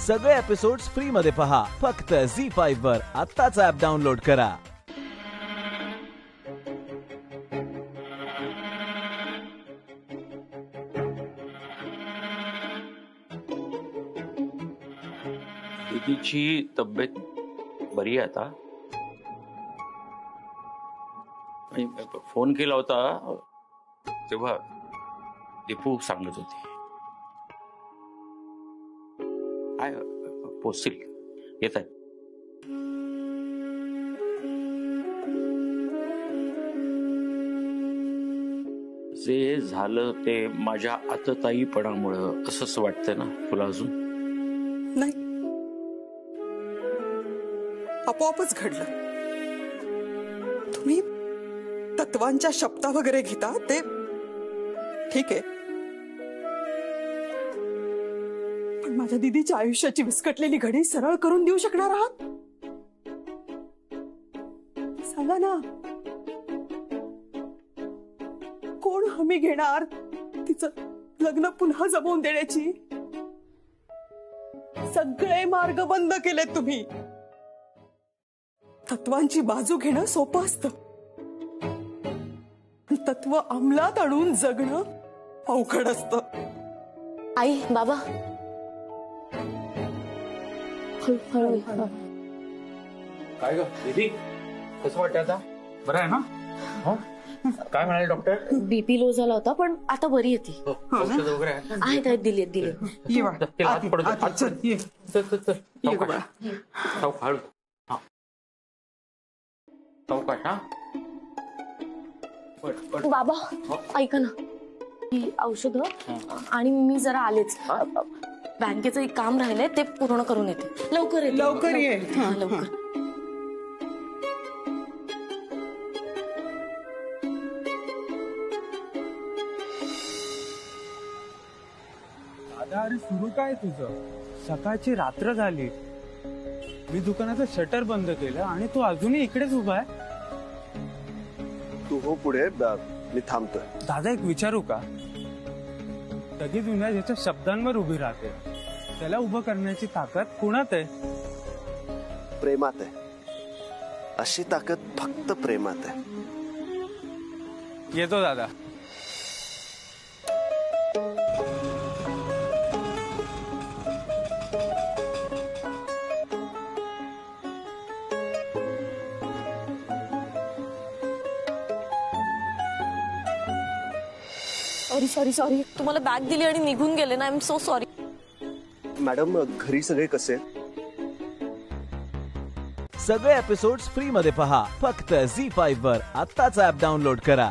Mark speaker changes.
Speaker 1: सगळे episodes free मध्ये पहा फक्त झी5 वर. आत्ताच ॲप डाउनलोड करा.
Speaker 2: दीदीची तब्येत बरी आहे आता. फोन केला होता तेव्हा दीपू सांगत होती काय पोचतील येत आहे. जे झालं ते माझ्या आतताईपणामुळं असंच वाटतंय ना तुला अजून?
Speaker 3: नाही, आपोआपच घडलं. तुम्ही तत्वांच्या शब्दा वगैरे घेता ते ठीक आहे, पण माझ्या दीदीच्या आयुष्याची विस्कटलेली घडी सरळ करून देऊ शकणार आहात? सांगा ना, कोण हमी घेणार तिचं लग्न पुन्हा जमवून देण्याची? सगळे मार्ग बंद केलेत तुम्ही. तत्वांची बाजू घेणं सोपं असतं, तत्व अंमलात आणून जगणं अवघड असतं.
Speaker 4: आई, बाबा,
Speaker 2: काय ग दीदी, कसं वाटतं आता? बरं आहे ना? काय म्हणाले डॉक्टर?
Speaker 4: बीपी लो झाला होता पण आता बरी येते.
Speaker 2: औषध वगैरे
Speaker 4: आहेत दिले. बाबा ऐका ना, ही औषध आणि मी जरा आलेच. बँकेचं एक काम राहिलंय ते पूर्ण करून येते. लवकर ये. लवकर.
Speaker 5: दादा, अरे सुरू काय तुझं? सकाळची रात्र झाली, मी दुकानाचं शटर बंद केलं आणि तू अजूनही इकडेच उभा आहे.
Speaker 6: तू हो पुढे, मी थांबतोय.
Speaker 5: दादा, एक विचारू का? सगळी दुनिया ज्याच्या शब्दांवर उभी राहते, त्याला उभं करण्याची ताकद कुणात आहे?
Speaker 6: प्रेमात आहे. अशी ताकद फक्त प्रेमात आहे.
Speaker 5: येतो दादा.
Speaker 4: सॉरी, तुम्हाला बॅग दिली आणि निघून गेले ना. I am so sorry.
Speaker 6: Madam, घरी सगळे कसे?
Speaker 1: सगळे एपिसोड्स फ्री मध्ये पहा फक्त झी5 वर. आत्ताच ॲप डाउनलोड करा.